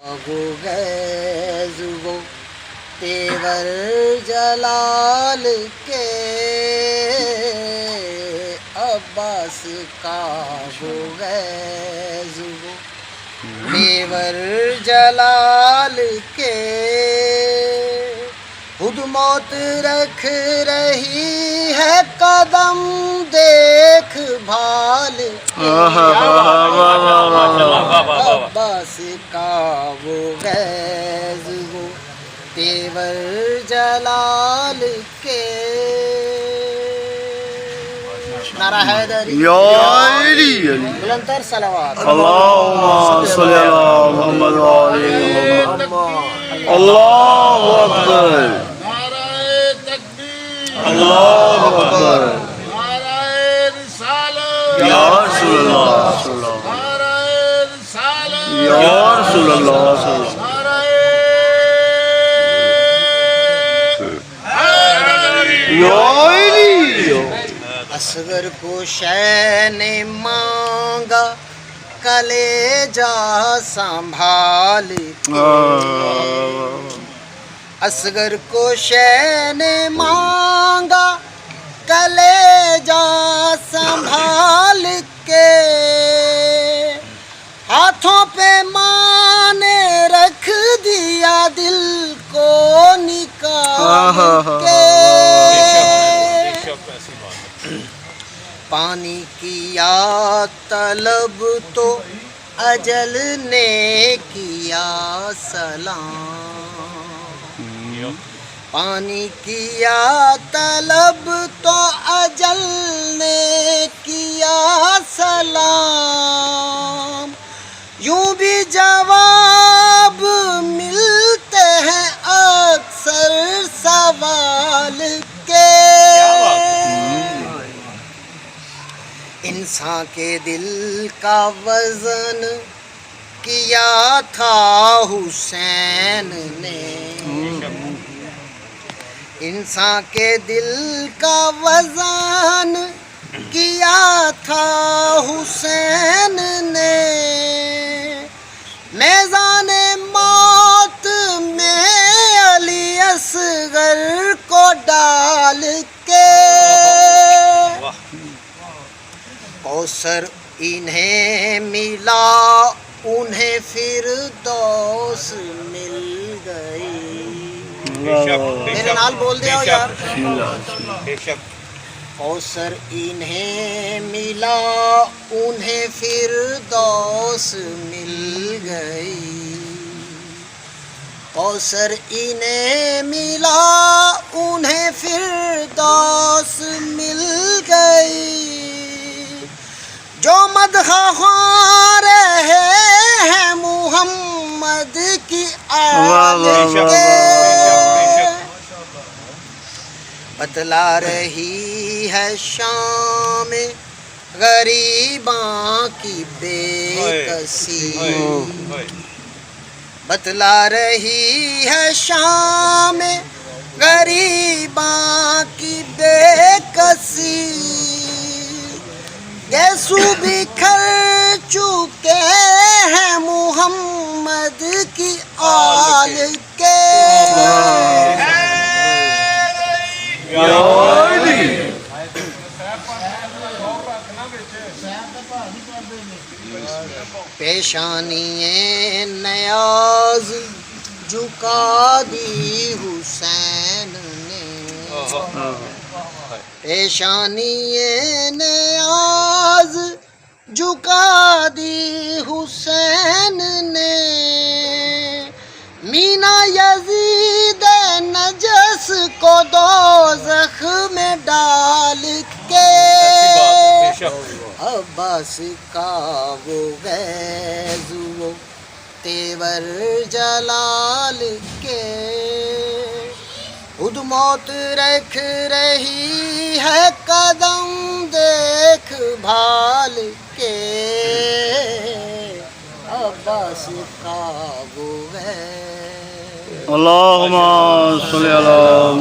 وہ غیظ وہ تیور جلال کے عباس کا وہ غیظ وہ تیور جلال کے خود موت رکھ رہی ہے قدم دیکھ بھال عباس کا وہ غیظ وہ تیور جلال کے نعرہ حیدری بلندتر صلوات اللہم صلی علی محمد و آلہ محمد اللہ اکبر نعرہ تکبیر اللہ اکبر نعرہ رسالت یا رسول اللہ صلی اللہ نعرہ رسالت یا رسول اللہ صلی اللہ نعرہ حیدری اصغر کو شے نے مانگا کلیجہ سنبھال کے اصغر کو شے نے مانگا کلیجہ سنبھال کے ہاتھوں پہ ماں نے رکھ دیا دل کو نکال کے پانی کیا طلب تو اجل نے کیا سلام پانی کیا طلب تو اجل نے کیا سلام یوں بھی جواب ملتے ہیں اکثر سوال کے انسان کے دل کا وزن کیا تھا حسین نے انسان کے دل کا وزن کیا تھا حسین نے میزان موت میں علی اصغر کو ڈال کے کوثر انہیں ملا انہیں فردوس مل گئی میرے نال بول دیا یار کوثر انہیں ملا انہیں فردوس مل گئی کوثر انہیں ملا انہیں فردوس مل گئی جو مدح خواہ رہے ہیں محمد کی آل کے بتلا رہی ہے شام غریباں کی بے کسی بتلا رہی ہے شام غریباں کی بے کسی یسوع بکھر چکے ہیں محمد کی آل کے پیشانی نیاز جھکا دی حسین نے پیشانی نیاز جھکا دی حسین نے مینا یزید نجس کو دوزخ میں ڈال کے عباس کا وہ غیظ وہ تیور جلال کے خود موت رکھ رہی ہے قدم دیکھ بھال کے عباس کا وہ غیظ اللہم صلی علی